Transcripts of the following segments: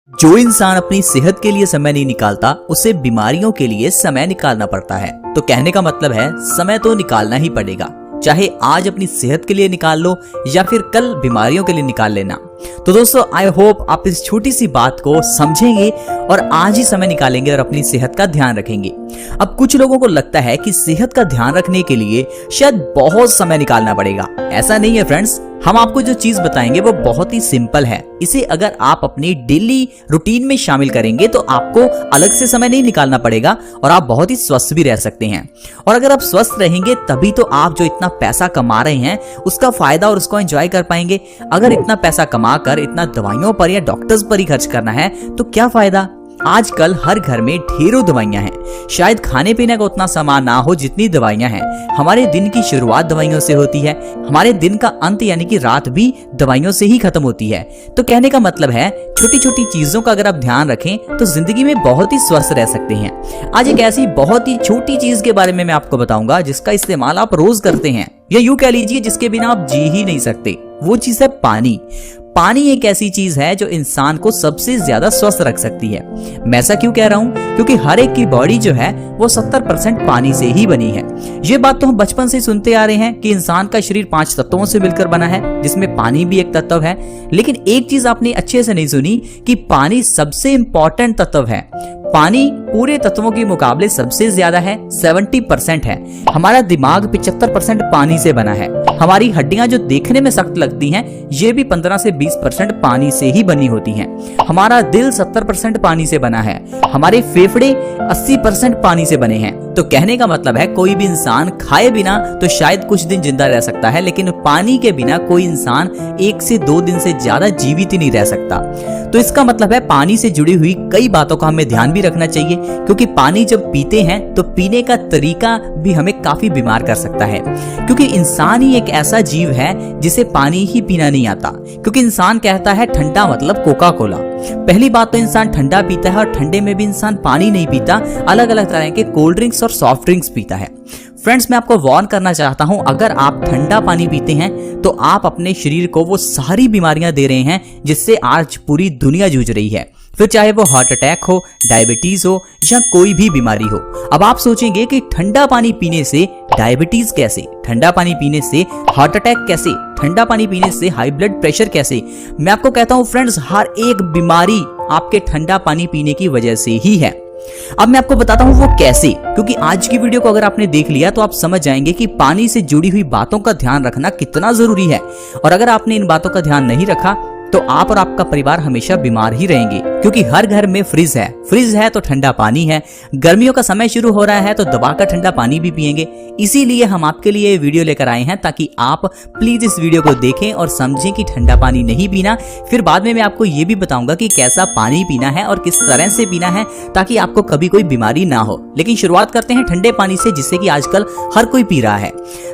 जो इंसान अपनी सेहत के लिए समय नहीं निकालता उसे बीमारियों के लिए समय निकालना पड़ता है। तो कहने का मतलब है समय तो निकालना ही पड़ेगा, चाहे आज अपनी सेहत के लिए निकाल लो या फिर कल बीमारियों के लिए निकाल लेना। तो दोस्तों आई होप आप इस छोटी सी बात को समझेंगे और आज ही समय निकालेंगे और अपनी सेहत का ध्यान रखेंगे। अब कुछ लोगों को लगता है कि सेहत का ध्यान रखने के लिए शायद बहुत समय निकालना पड़ेगा। ऐसा नहीं है फ्रेंड्स, हम आपको जो चीज बताएंगे वो बहुत ही सिंपल है। इसे अगर आप अपनी डेली रूटीन में शामिल करेंगे तो आपको अलग से समय नहीं निकालना पड़ेगा और आप बहुत ही स्वस्थ भी रह सकते हैं। और अगर आप स्वस्थ रहेंगे तभी तो आप जो इतना पैसा कमा रहे हैं उसका फायदा और उसको एंजॉय कर पाएंगे। अगर इतना पैसा कमा कर इतना दवाइयों पर या डॉक्टर्स पर ही खर्च करना है तो क्या फायदा। आजकल हर घर में ढेरों दवाइयां हैं। शायद खाने पीने का उतना सामान ना हो जितनी दवाइयां हैं। हमारे दिन की शुरुआत दवाइयों से होती है, हमारे दिन का अंत यानी कि रात भी दवाइयों से ही खत्म होती है। तो कहने का मतलब है छोटी छोटी चीजों का अगर आप ध्यान रखें तो जिंदगी में बहुत ही स्वस्थ रह सकते हैं। आज एक ऐसी बहुत ही छोटी चीज के बारे में मैं आपको बताऊंगा जिसका इस्तेमाल आप रोज करते हैं या यूं कह लीजिए जिसके बिना आप जी ही नहीं सकते। वो चीज है पानी। पानी एक ऐसी चीज है जो इंसान को सबसे ज्यादा स्वस्थ रख सकती है। मैं ऐसा क्यों कह रहा हूँ? क्योंकि हर एक की बॉडी जो है वो 70% पानी से ही बनी है। ये बात तो हम बचपन से सुनते आ रहे हैं कि इंसान का शरीर 5 तत्वों से मिलकर बना है, जिसमें पानी भी एक तत्व है। लेकिन एक चीज आपने अच्छे से नहीं सुनी कि पानी सबसे इंपॉर्टेंट तत्व है। पानी पूरे तत्वों के मुकाबले सबसे ज्यादा है, 70% है। हमारा दिमाग 75% पानी से बना है। हमारी हड्डियां जो देखने में सख्त लगती हैं ये भी 15 से 20% पानी से ही बनी होती हैं। हमारा दिल 70% पानी से बना है। हमारे फेफड़े 80% पानी से बने हैं। तो कहने का मतलब है कोई भी इंसान खाए बिना तो शायद कुछ दिन जिंदा रह सकता है, लेकिन पानी के बिना कोई इंसान 1 से 2 दिन से ज्यादा जीवित ही नहीं रह सकता। तो इसका मतलब है पानी से जुड़ी हुई कई बातों का हमें ध्यान भी रखना चाहिए, क्योंकि पानी जब पीते हैं तो पीने का तरीका भी हमें काफी बीमार कर सकता है। क्योंकि इंसान ही एक ऐसा जीव है जिसे पानी ही पीना नहीं आता। क्योंकि इंसान कहता है ठंडा मतलब कोका कोला। पहली बात तो इंसान ठंडा पीता है और ठंडे में भी इंसान पानी नहीं पीता, अलग अलग तरह के कोल्ड ड्रिंक्स और सॉफ्ट ड्रिंक्स पीता है। फ्रेंड्स, मैं आपको वार्न करना चाहता हूं, अगर आप ठंडा पानी पीते हैं तो आप अपने शरीर को वो सारी बीमारियां दे रहे हैं जिससे आज पूरी दुनिया जूझ रही है। फिर चाहे वो हार्ट अटैक हो, डायबिटीज हो या कोई भी बीमारी हो। अब आप सोचेंगे कि ठंडा पानी पीने से डायबिटीज कैसे, ठंडा पानी पीने से हार्ट अटैक कैसे, ठंडा पानी पीने से हाई ब्लड प्रेशर कैसे। मैं आपको कहता हूं फ्रेंड्स, हर एक बीमारी आपके ठंडा पानी पीने की वजह से ही है। अब मैं आपको बताता हूं वो कैसे, क्योंकि आज की वीडियो को अगर आपने देख लिया तो आप समझ जाएंगे कि पानी से जुड़ी हुई बातों का ध्यान रखना कितना जरूरी है। और अगर आपने इन बातों का ध्यान नहीं रखा तो आप और आपका परिवार हमेशा बीमार ही रहेंगे। क्योंकि हर घर में फ्रिज है तो ठंडा पानी है। गर्मियों का समय शुरू हो रहा है तो दबाकर ठंडा पानी भी पिएंगे। इसीलिए हम आपके लिए ये वीडियो लेकर आए हैं ताकि आप प्लीज इस वीडियो को देखें और समझें कि ठंडा पानी नहीं पीना। फिर बाद में मैं आपको ये भी बताऊंगा कि कैसा पानी पीना है और किस तरह से पीना है ताकि आपको कभी कोई बीमारी ना हो। लेकिन शुरुआत करते हैं ठंडे पानी से, जिससे कि आजकल हर कोई पी रहा है।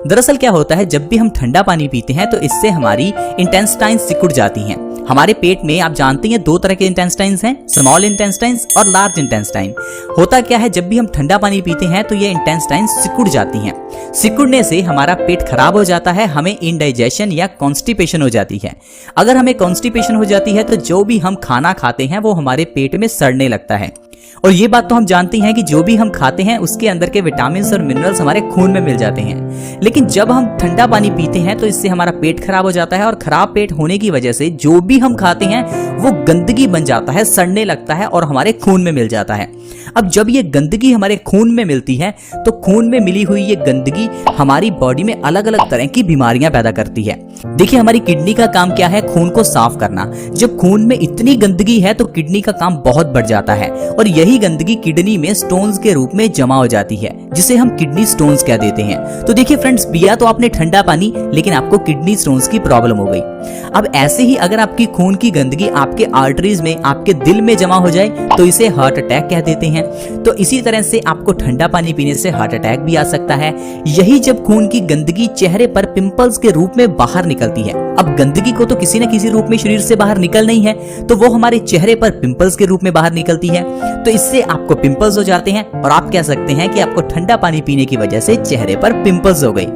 दरअसल क्या होता है, जब भी हम ठंडा पानी पीते हैं तो इससे हमारी इंटेस्टाइन सिकुड़ जाती हैं। हमारे पेट में आप जानते हैं 2 तरह के इंटेस्टाइन्स हैं, स्मॉल इंटेस्टाइन्स और लार्ज इंटेस्टाइन। होता क्या है, जब भी हम ठंडा पानी पीते हैं तो ये इंटेस्टाइन सिकुड़ जाती हैं। सिकुड़ने से हमारा पेट खराब हो जाता है, हमें इंडाइजेशन या कॉन्स्टिपेशन हो जाती है। अगर हमें कॉन्स्टिपेशन हो जाती है तो जो भी हम खाना खाते हैं वो हमारे पेट में सड़ने लगता है। और ये बात तो हम जानते हैं कि जो भी हम खाते हैं उसके अंदर के विटामिन और मिनरल्स हमारे खून में मिल जाते हैं। लेकिन जब हम ठंडा पानी पीते हैं तो इससे हमारा पेट खराब हो जाता है और खराब पेट होने की वजह से जो भी हम खाते हैं वो गंदगी बन जाता है, सड़ने लगता है और हमारे खून में मिल जाता है। अब जब ये गंदगी हमारे खून में मिलती है तो खून में मिली हुई ये गंदगी हमारी बॉडी में अलग अलग तरह की बीमारियां पैदा करती है। देखिए, हमारी किडनी का काम क्या है? खून को साफ करना। जब खून में इतनी गंदगी है तो किडनी का काम बहुत बढ़ जाता है और यही गंदगी किडनी में स्टोन्स के रूप में जमा हो जाती है, जिसे हम किडनी स्टोन्स कह देते हैं। तो देखिए फ्रेंड्स, पिया तो आपने ठंडा पानी, लेकिन आपको किडनी स्टोन्स की प्रॉब्लम हो गई। अब ऐसे ही अगर आपकी खून की गंदगी आपके आर्टरीज में, आपके दिल में जमा हो जाए तो इसे हार्ट अटैक कह देते हैं। तो इसी तरह से आपको ठंडा पानी पीने से हार्ट अटैक भी आ सकता है। यही जब खून की गंदगी चेहरे पर पिंपल्स के रूप में बाहर निकलती है। अब गंदगी को तो किसी न किसी रूप में शरीर से बाहर निकलना ही है, तो वो हमारे चेहरे पर पिंपल्स के रूप में बाहर निकलती है। तो इससे आपको पिंपल्स हो जाते हैं और आप कह सकते हैं कि आपको ठंडा पानी पीने की वजह से चेहरे पर पिंपल्स हो गई।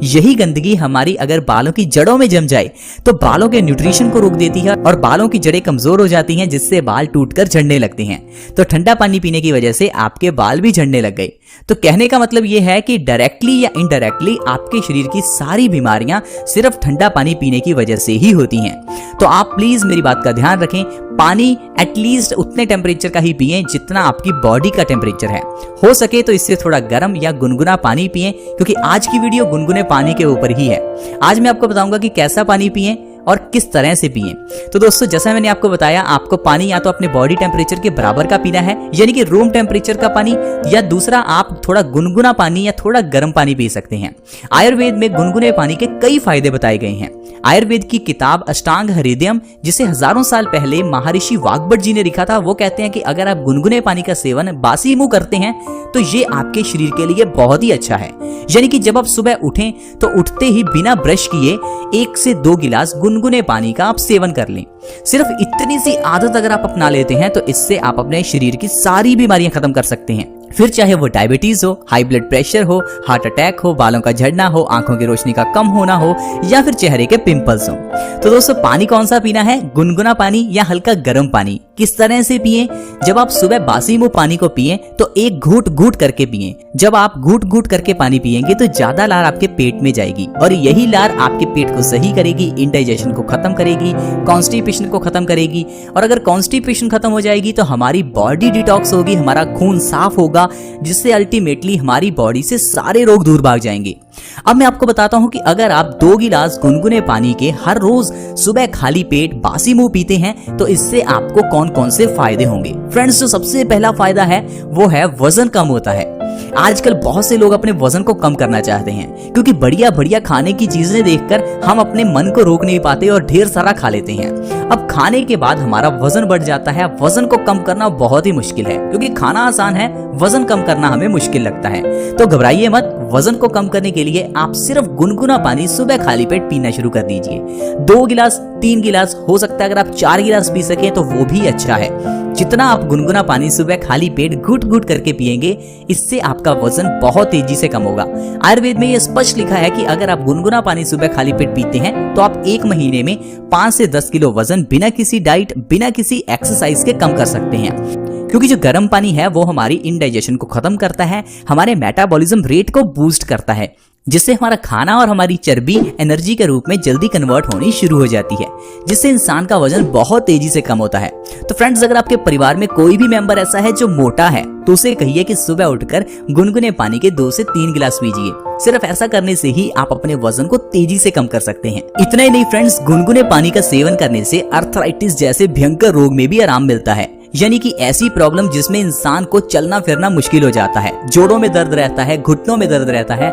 यही गंदगी हमारी अगर बालों की जड़ों में जम जाए तो बालों के न्यूट्रिशन को रोक देती है और बालों की जड़ें कमजोर हो जाती हैं, जिससे बाल टूटकर झड़ने लगते हैं। तो ठंडा पानी पीने की वजह से आपके बाल भी झड़ने लग गए। तो कहने का मतलब ये है कि डायरेक्टली या इनडायरेक्टली आपके शरीर की सारी बीमारियां सिर्फ ठंडा पानी पीने की वजह से ही होती हैं। तो आप प्लीज मेरी बात का ध्यान रखें, पानी एटलीस्ट उतने टेम्परेचर का ही पिएं जितना आपकी बॉडी का टेम्परेचर है। हो सके तो इससे थोड़ा गर्म या गुनगुना पानी पिएं, क्योंकि आज की वीडियो गुनगुने पानी के ऊपर ही है। आज मैं आपको बताऊंगा कि कैसा पानी पिएं और किस तरह से पिएं। तो दोस्तों, जैसा मैंने आपको बताया, आपको पानी या तो अपने बॉडी टेम्परेचर के बराबर का पीना है, यानी कि रूम टेम्परेचर का पानी, या दूसरा आप थोड़ा गुनगुना पानी या थोड़ा गर्म पानी पी सकते हैं। आयुर्वेद में गुनगुने पानी के कई फायदे बताए गए हैं। आयुर्वेद की किताब अष्टांग हृदयम, जिसे हजारों साल पहले महर्षि वाग्भट जी ने लिखा था, वो कहते हैं कि अगर आप गुनगुने पानी का सेवन बासी मुंह करते हैं तो ये आपके शरीर के लिए बहुत ही अच्छा है। यानी कि जब आप सुबह उठें तो उठते ही बिना ब्रश किए 1 से 2 गिलास गुनगुने पानी का आप सेवन कर लें। सिर्फ इतनी सी आदत अगर आप अपना लेते हैं तो इससे आप अपने शरीर की सारी बीमारियां खत्म कर सकते हैं। फिर चाहे वो डायबिटीज हो, हाई ब्लड प्रेशर हो, हार्ट अटैक हो, बालों का झड़ना हो, आंखों की रोशनी का कम होना हो, या फिर चेहरे के पिंपल्स हो। तो दोस्तों, पानी कौन सा पीना है, गुनगुना पानी या हल्का गर्म पानी? किस तरह से पिएं? जब आप सुबह बासी मुंह पानी को पिएं तो एक घूंट घूंट करके पिएं। जब आप घूंट घूंट करके पानी पिएंगे तो ज्यादा लार आपके पेट में जाएगी और यही लार आपके पेट को सही करेगी, इंडाइजेशन को खत्म करेगी, कॉन्स्टिपेशन को खत्म करेगी। और अगर कॉन्स्टिपेशन खत्म हो जाएगी तो हमारी बॉडी डिटॉक्स होगी, हमारा खून साफ होगा, जिससे अल्टीमेटली हमारी बॉडी से सारे रोग दूर भाग जाएंगे। अब मैं आपको बताता हूं कि अगर आप 2 गिलास गुनगुने पानी के हर रोज सुबह खाली पेट बासी मुंह पीते हैं तो इससे आपको कौन कौन से फायदे होंगे। फ्रेंड्स, जो सबसे पहला फायदा है वो है वजन कम होता है। आजकल बहुत से लोग अपने वजन को कम करना चाहते हैं, क्योंकि बढ़िया बढ़िया खाने की चीजें देखकर हम अपने मन को रोक नहीं पाते और ढेर सारा खा लेते हैं। अब खाने के बाद हमारा वजन बढ़ जाता है। वजन को कम करना बहुत ही मुश्किल है, क्योंकि खाना आसान है, वजन कम करना हमें मुश्किल लगता है। तो घबराइए मत, वजन को कम करने के लिए आप सिर्फ गुनगुना पानी सुबह खाली पेट पीना शुरू कर दीजिए। 2 गिलास, 3 गिलास, हो सकता है अगर आप 4 गिलास पी सके तो वो भी अच्छा है। जितना आप गुनगुना पानी सुबह खाली पेट घुट घुट करके पिएंगे, इससे आपका वजन बहुत तेजी से कम होगा। आयुर्वेद में यह स्पष्ट लिखा है कि अगर आप गुनगुना पानी सुबह खाली पेट पीते हैं तो आप 1 महीने में 5 से 10 किलो वजन बिना किसी डाइट, बिना किसी एक्सरसाइज के कम कर सकते हैं। क्योंकि जो गर्म पानी है वो हमारी इंडाइजेशन को खत्म करता है, हमारे मेटाबॉलिज्म रेट को बूस्ट करता है, जिससे हमारा खाना और हमारी चर्बी एनर्जी के रूप में जल्दी कन्वर्ट होनी शुरू हो जाती है, जिससे इंसान का वजन बहुत तेजी से कम होता है। तो फ्रेंड्स, अगर आपके परिवार में कोई भी मेंबर ऐसा है जो मोटा है तो उसे कहिए कि सुबह उठकर गुनगुने पानी के 2 से 3 गिलास पीजिए। सिर्फ ऐसा करने से ही आप अपने वजन को तेजी से कम कर सकते हैं। इतना ही नहीं फ्रेंड्स, गुनगुने पानी का सेवन करने से अर्थराइटिस जैसे भयंकर रोग में भी आराम मिलता है। यानी कि ऐसी प्रॉब्लम जिसमें इंसान को चलना फिरना मुश्किल हो जाता है, जोड़ों में दर्द रहता है, घुटनों में दर्द रहता है।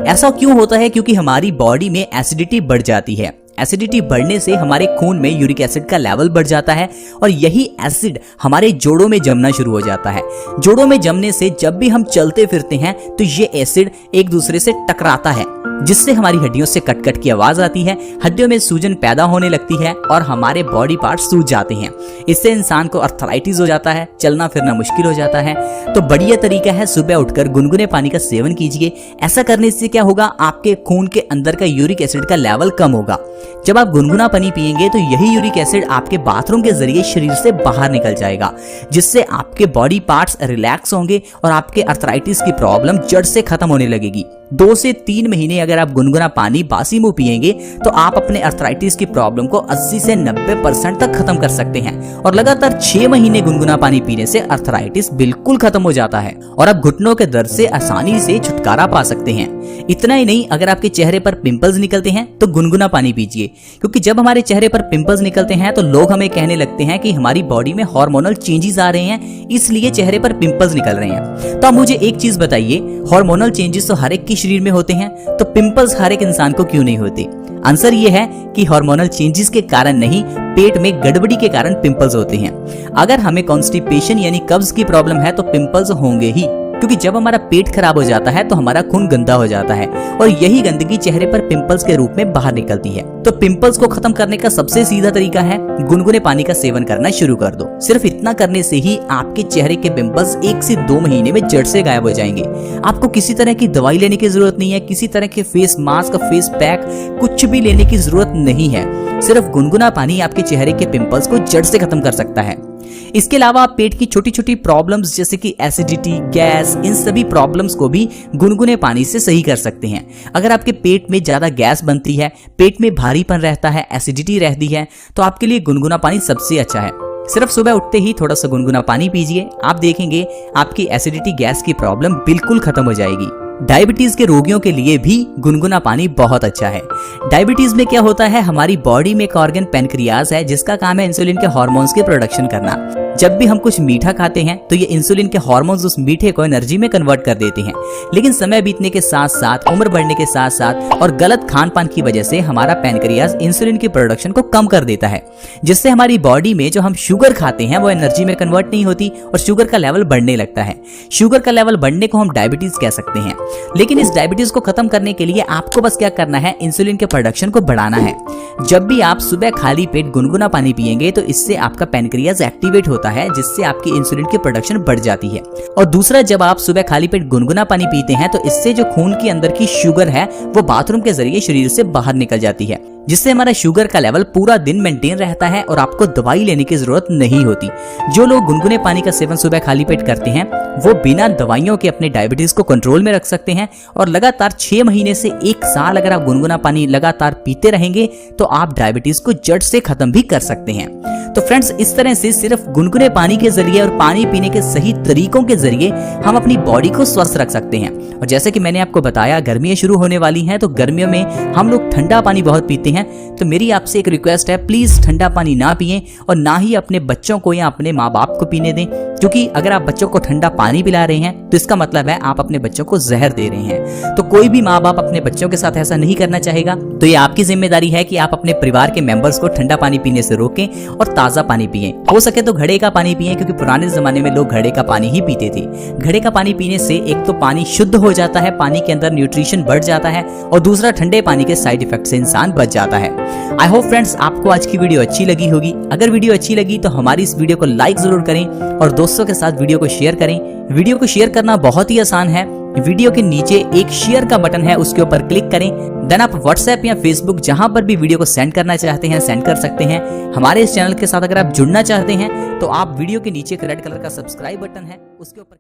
ऐसा क्यों होता है? क्योंकि हमारी बॉडी में एसिडिटी बढ़ जाती है। एसिडिटी बढ़ने से हमारे खून में यूरिक एसिड का लेवल बढ़ जाता है और यही एसिड हमारे जोड़ों में जमना शुरू हो जाता है। जोड़ों में जमने से जब भी हम चलते फिरते हैं तो ये एसिड एक दूसरे से टकराता है, जिससे हमारी हड्डियों से कट कट की आवाज आती है, हड्डियों में सूजन पैदा होने लगती है और हमारे बॉडी पार्ट्स सूज जाते हैं। इससे इंसान को अर्थराइटिस हो जाता है, चलना फिरना मुश्किल हो जाता है। तो बढ़िया तरीका है, सुबह उठकर गुनगुने पानी का सेवन कीजिए। ऐसा करने से क्या होगा, आपके खून के अंदर का यूरिक एसिड का लेवल कम होगा। जब आप गुनगुना पानी पिएंगे तो यही यूरिक एसिड आपके बाथरूम के जरिए शरीर से बाहर निकल जाएगा, जिससे आपके बॉडी पार्ट्स रिलैक्स होंगे और आपके अर्थराइटिस की प्रॉब्लम जड़ से खत्म होने लगेगी। 2 से 3 महीने अगर आप गुनगुना पानी बासी मुंह पिएंगे तो आप अपने अर्थराइटिस की प्रॉब्लम को 80 से 90% तक खत्म कर सकते हैं। और लगातार 6 महीने गुनगुना पानी पीने से अर्थराइटिस बिल्कुल खत्म हो जाता है और आप घुटनों के दर्द से आसानी से छुटकारा पा सकते हैं। इतना ही नहीं, अगर आपके चेहरे पर पिंपल्स निकलते हैं तो गुनगुना पानी पीजिए, क्योंकि जब हमारे चेहरे पर पिंपल्स निकलते हैं तो लोग हमें कहने लगते हैं कि हमारी बॉडी में हार्मोनल चेंजेस आ रहे हैं, इसलिए चेहरे पर पिंपल्स निकल रहे हैं। तो आप मुझे एक चीज बताइए, हार्मोनल चेंजेस तो हर एक की शरीर में होते हैं, तो पिंपल्स हर एक इंसान को क्यों नहीं होते? आंसर ये है कि हार्मोनल चेंजेस के कारण नहीं, पेट में गड़बड़ी के कारण पिंपल्स होते हैं। अगर हमें कॉन्स्टिपेशन यानी कब्ज की प्रॉब्लम है तो पिंपल्स होंगे ही। क्योंकि जब हमारा पेट खराब हो जाता है तो हमारा खून गंदा हो जाता है और यही गंदगी चेहरे पर पिंपल्स के रूप में बाहर निकलती है। तो पिंपल्स को खत्म करने का सबसे सीधा तरीका है गुनगुने पानी का सेवन करना शुरू कर दो। सिर्फ इतना करने से ही आपके चेहरे के पिंपल्स 1 से 2 महीने में जड़ से गायब हो जाएंगे। आपको किसी तरह की दवाई लेने की जरूरत नहीं है, किसी तरह के फेस मास्क, फेस पैक कुछ भी लेने की जरूरत नहीं है। सिर्फ गुनगुना पानी आपके चेहरे के पिंपल्स को जड़ से खत्म कर सकता है। इसके अलावा आप पेट की छोटी छोटी प्रॉब्लम्स जैसे कि एसिडिटी, गैस, इन सभी प्रॉब्लम्स को भी गुनगुने पानी से सही कर सकते हैं। अगर आपके पेट में ज्यादा गैस बनती है, पेट में भारीपन रहता है, एसिडिटी रहती है, तो आपके लिए गुनगुना पानी सबसे अच्छा है। सिर्फ सुबह उठते ही थोड़ा सा गुनगुना पानी पीजिए, आप देखेंगे आपकी एसिडिटी, गैस की प्रॉब्लम बिल्कुल खत्म हो जाएगी। डायबिटीज के रोगियों के लिए भी गुनगुना पानी बहुत अच्छा है। डायबिटीज में क्या होता है, हमारी बॉडी में एक ऑर्गन पेनक्रियाज है जिसका काम है इंसुलिन के हार्मोन्स की प्रोडक्शन करना। जब भी हम कुछ मीठा खाते हैं तो ये इंसुलिन के हार्मोन्स उस मीठे को एनर्जी में कन्वर्ट कर देते हैं। लेकिन समय बीतने के साथ साथ, उम्र बढ़ने के साथ साथ और गलत खान पान की वजह से हमारा पेनक्रियाज इंसुलिन की प्रोडक्शन को कम कर देता है, जिससे हमारी बॉडी में जो हम शुगर खाते हैं वो एनर्जी में कन्वर्ट नहीं होती और शुगर का लेवल बढ़ने लगता है। शुगर का लेवल बढ़ने को हम डायबिटीज कह सकते हैं। लेकिन इस डायबिटीज को खत्म करने के लिए आपको बस क्या करना है, इंसुलिन के प्रोडक्शन को बढ़ाना है। जब भी आप सुबह खाली पेट गुनगुना पानी पिएंगे तो इससे आपका पेनक्रियाज एक्टिवेट होता है, जिससे आपकी इंसुलिन की प्रोडक्शन बढ़ जाती है। और दूसरा, जब आप सुबह खाली पेट गुनगुना पानी पीते हैं तो इससे जो खून के अंदर की शुगर है वो बाथरूम के जरिए शरीर से बाहर निकल जाती है, जिससे हमारा शुगर का लेवल पूरा दिन मेंटेन रहता है और आपको दवाई लेने की जरूरत नहीं होती। जो लोग गुनगुने पानी का सेवन सुबह खाली पेट करते हैं वो बिना दवाइयों के अपने डायबिटीज को कंट्रोल में रख सकते हैं और लगातार 6 महीने से 1 साल अगर आप गुनगुना पानी लगातार पीते रहेंगे तो आप डायबिटीज को जड़ से खत्म भी कर सकते हैं। तो फ्रेंड्स, इस तरह से सिर्फ गुनगुने पानी के जरिए और पानी पीने के सही तरीकों के जरिए हम अपनी बॉडी को स्वस्थ रख सकते हैं। और जैसे कि मैंने आपको बताया, गर्मियां शुरू होने वाली हैं तो गर्मियों में हम लोग ठंडा पानी बहुत पीते हैं। तो मेरी आपसे एक रिक्वेस्ट है, प्लीज ठंडा पानी ना पिएं और ना ही अपने बच्चों को या अपने माँ बाप को पीने दें, क्योंकि अगर आप बच्चों को ठंडा पानी पिला रहे हैं तो इसका मतलब है आप अपने बच्चों को जहर दे रहे हैं। तो कोई भी माँ बाप अपने बच्चों के साथ ऐसा नहीं करना चाहेगा। तो ये आपकी जिम्मेदारी है कि आप अपने परिवार के मेंबर्स को ठंडा पानी पीने से रोकें और ताजा पानी पिएं। हो सके तो घड़े का पानी पिएं, क्योंकि पुराने जमाने में लोग घड़े का पानी ही पीते थे। घड़े का पानी पीने से एक तो पानी शुद्ध हो जाता है, पानी के अंदर न्यूट्रिशन बढ़ जाता है, और दूसरा ठंडे पानी के साइड इफेक्ट से इंसान बच जाता है। आई होप फ्रेंड्स आपको आज की वीडियो अच्छी लगी होगी। अगर वीडियो अच्छी लगी तो हमारी इस वीडियो को लाइक जरूर करें और दोस्तों के साथ वीडियो को शेयर करें। वीडियो को शेयर करना बहुत ही आसान है। वीडियो के नीचे एक शेयर का बटन है, उसके ऊपर क्लिक करें। देन आप व्हाट्सएप या फेसबुक जहां पर भी वीडियो को सेंड करना चाहते हैं सेंड कर सकते हैं। हमारे इस चैनल के साथ अगर आप जुड़ना चाहते हैं तो आप वीडियो के नीचे एक रेड कलर का सब्सक्राइब बटन है, उसके ऊपर